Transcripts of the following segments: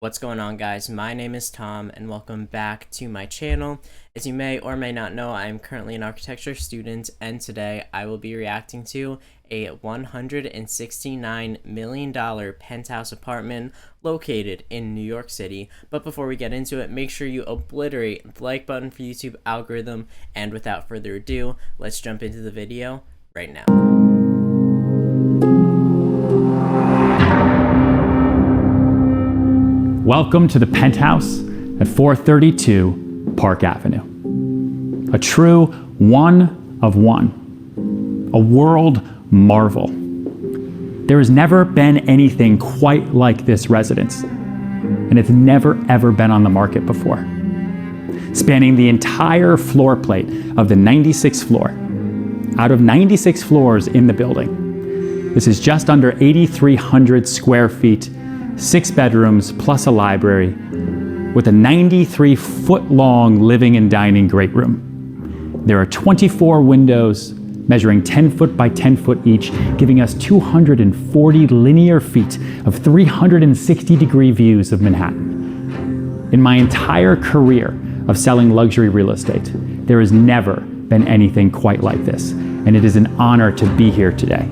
What's going on, guys? My name is Tom and welcome back to my channel. As you may or may not know, I am currently an architecture student and today I will be reacting to a $169 million penthouse apartment located in New York City. But before we get into it, make sure you obliterate the like button for YouTube algorithm, and without further ado, let's jump into the video right now. Welcome to the Penthouse at 432 Park Avenue. A true one of one, a world marvel. There has never been anything quite like this residence, and it's never ever been on the market before. Spanning the entire floor plate of the 96th floor, out of 96 floors in the building, this is just under 8,300 square feet, 6 bedrooms plus a library, with a 93-foot-long living and dining great room. There are 24 windows measuring 10 foot by 10 foot each, giving us 240 linear feet of 360-degree views of Manhattan. In my entire career of selling luxury real estate, there has never been anything quite like this, and it is an honor to be here today.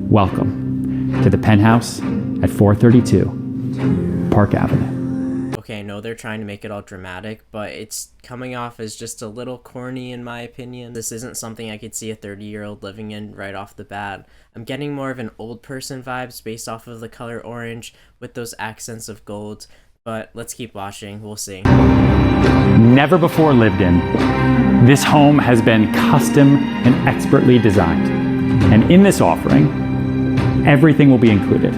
Welcome to the Penthouse at 432 Park Avenue. Okay, no, they're trying to make it all dramatic, but it's coming off as just a little corny in my opinion. This isn't something I could see a 30-year-old living in right off the bat. I'm getting more of an old person vibes based off of the color orange with those accents of gold, but let's keep watching, we'll see. Never before lived in, this home has been custom and expertly designed. And in this offering, everything will be included.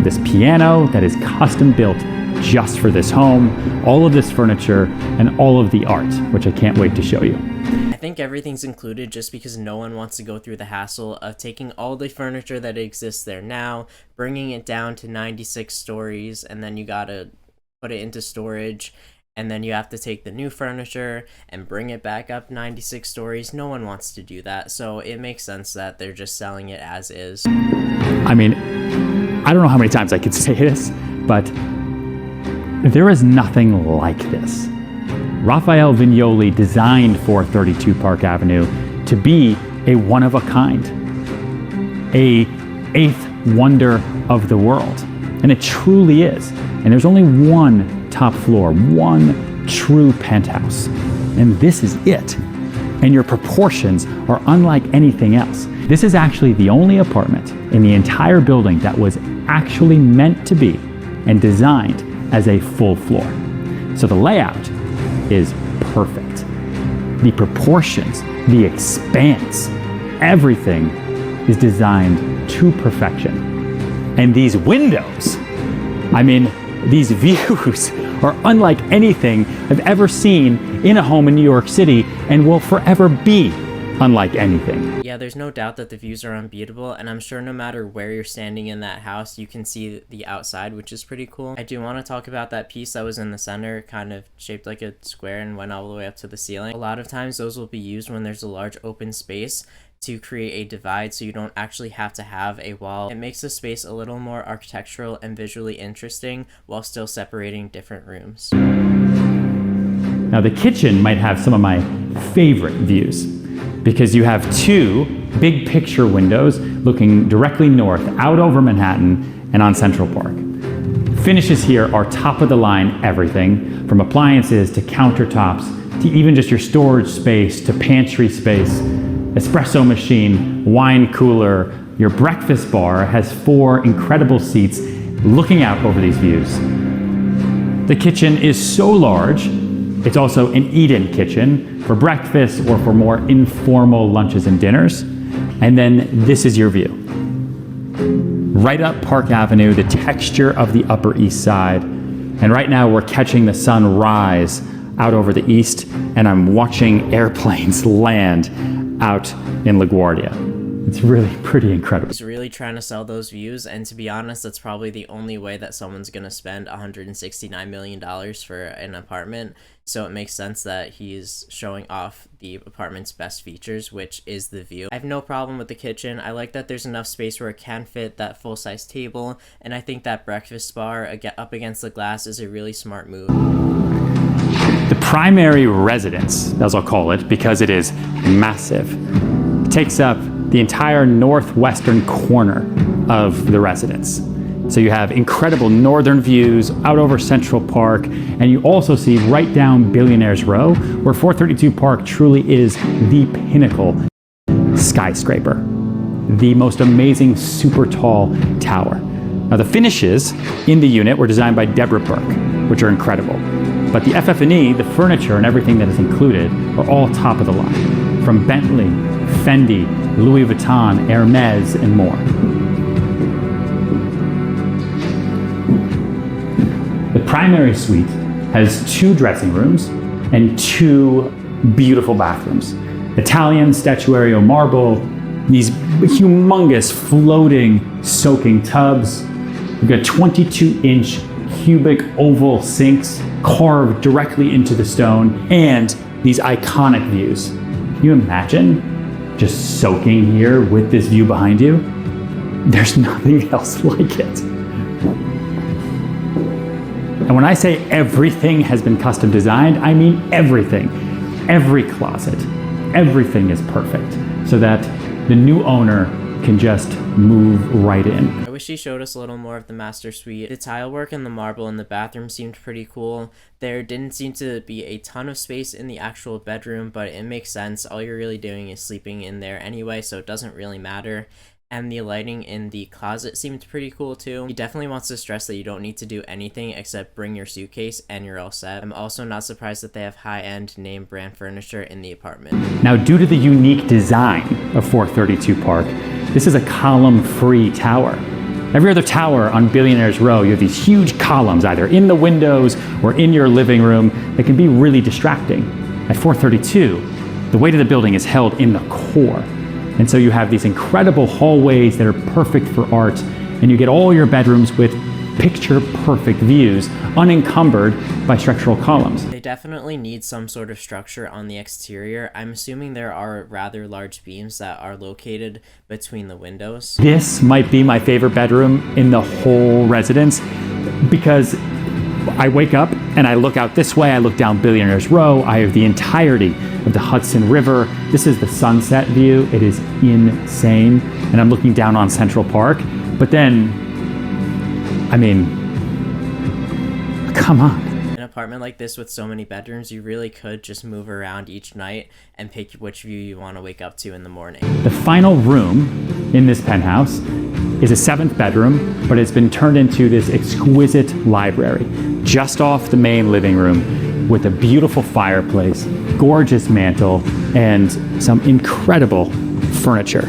This piano that is custom built just for this home, all of this furniture, and all of the art, which I can't wait to show you. I think everything's included just because no one wants to go through the hassle of taking all the furniture that exists there now, bringing it down to 96 stories, and then you gotta put it into storage, and then you have to take the new furniture and bring it back up 96 stories. No one wants to do that, so it makes sense that they're just selling it as is. I mean, I don't know how many times I could say this, but there is nothing like this. Raphael Vignoli designed 432 Park Avenue to be a one-of-a-kind, a eighth wonder of the world, and it truly is. And there's only one top floor, one true penthouse, and this is it. And your proportions are unlike anything else. This is actually the only apartment in the entire building that was actually meant to be and designed as a full floor. So the layout is perfect. The proportions, the expanse, everything is designed to perfection. And these windows, I mean, these views are unlike anything I've ever seen in a home in New York City and will forever be unlike anything. Yeah, there's no doubt that the views are unbeatable, and I'm sure no matter where you're standing in that house, you can see the outside, which is pretty cool. I do want to talk about that piece that was in the center, kind of shaped like a square and went all the way up to the ceiling. A lot of times those will be used when there's a large open space to create a divide so you don't actually have to have a wall. It makes the space a little more architectural and visually interesting while still separating different rooms. Now the kitchen might have some of my favorite views because you have 2 big picture windows looking directly north out over Manhattan and on Central Park. Finishes here are top of the line everything from appliances to countertops to even just your storage space to pantry space. Espresso machine, wine cooler, your breakfast bar has 4 incredible seats looking out over these views. The kitchen is so large, it's also an eat-in kitchen for breakfast or for more informal lunches and dinners. And then this is your view. Right up Park Avenue, the texture of the Upper East Side. And right now we're catching the sun rise out over the east, and I'm watching airplanes land out in LaGuardia. It's really pretty incredible. He's really trying to sell those views, and to be honest, that's probably the only way that someone's going to spend $169 million for an apartment. So it makes sense that he's showing off the apartment's best features, which is the view. I have no problem with the kitchen. I like that there's enough space where it can fit that full-size table, and I think that breakfast bar up against the glass is a really smart move. The primary residence, as I'll call it, because it is massive, takes up the entire northwestern corner of the residence. So you have incredible northern views out over Central Park, and you also see right down Billionaire's Row, where 432 Park truly is the pinnacle skyscraper, the most amazing super tall tower. Now the finishes in the unit were designed by Deborah Burke, which are incredible. But the FF&E, the furniture and everything that is included are all top of the line, from Bentley, Fendi, Louis Vuitton, Hermes, and more. The primary suite has 2 dressing rooms and 2 beautiful bathrooms. Italian statuary marble, these humongous floating soaking tubs. We've got 22-inch cubic oval sinks carved directly into the stone, and these iconic views. Can you imagine just soaking here with this view behind you? There's nothing else like it. And when I say everything has been custom designed, I mean everything. Every closet, everything is perfect so that the new owner can just move right in. I wish he showed us a little more of the master suite. The tile work and the marble in the bathroom seemed pretty cool. There didn't seem to be a ton of space in the actual bedroom, but it makes sense. All you're really doing is sleeping in there anyway, so it doesn't really matter. And the lighting in the closet seemed pretty cool too. He definitely wants to stress that you don't need to do anything except bring your suitcase and you're all set. I'm also not surprised that they have high-end name brand furniture in the apartment. Now, due to the unique design of 432 Park, this is a column-free tower. Every other tower on Billionaire's Row, you have these huge columns either in the windows or in your living room that can be really distracting. At 432, the weight of the building is held in the core. And so you have these incredible hallways that are perfect for art, and you get all your bedrooms with picture-perfect views, unencumbered by structural columns. They definitely need some sort of structure on the exterior. I'm assuming there are rather large beams that are located between the windows. This might be my favorite bedroom in the whole residence, because I wake up and I look out this way, I look down Billionaire's Row, I have the entirety of the Hudson River. This is the sunset view. It is insane. And I'm looking down on Central Park. But then, I mean, come on. An apartment like this with so many bedrooms, you really could just move around each night and pick which view you want to wake up to in the morning. The final room in this penthouse is a 7th bedroom, but it's been turned into this exquisite library just off the main living room with a beautiful fireplace, gorgeous mantle, and some incredible furniture.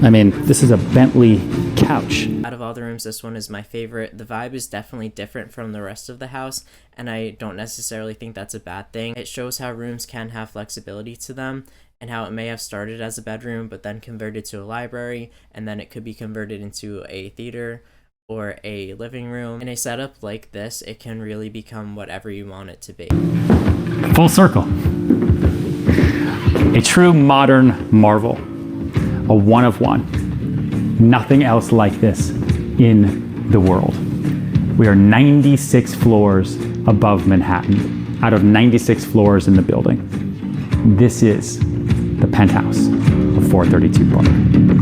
I mean, this is a Bentley couch. Out of all the rooms, this one is my favorite. The vibe is definitely different from the rest of the house, and I don't necessarily think that's a bad thing. It shows how rooms can have flexibility to them, and how it may have started as a bedroom, but then converted to a library, and then it could be converted into a theater or a living room. In a setup like this, it can really become whatever you want it to be. Full circle. A true modern marvel. A one of one. Nothing else like this in the world. We are 96 floors above Manhattan, out of 96 floors in the building. This is the penthouse of 432 Park.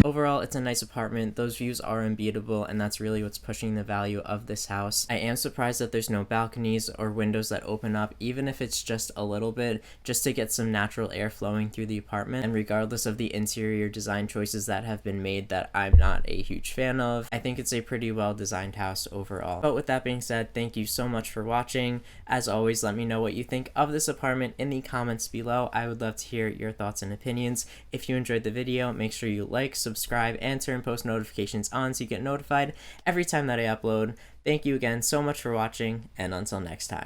Overall, it's a nice apartment. Those views are unbeatable, and that's really what's pushing the value of this house. I am surprised that there's no balconies or windows that open up, even if it's just a little bit, just to get some natural air flowing through the apartment. And regardless of the interior design choices that have been made that I'm not a huge fan of, I think it's a pretty well designed house overall. But with that being said, thank you so much for watching. As always, let me know what you think of this apartment in the comments below. I would love to hear your thoughts and opinions. If you enjoyed the video, make sure you like, subscribe, and turn post notifications on so you get notified every time that I upload. Thank you again so much for watching, and until next time.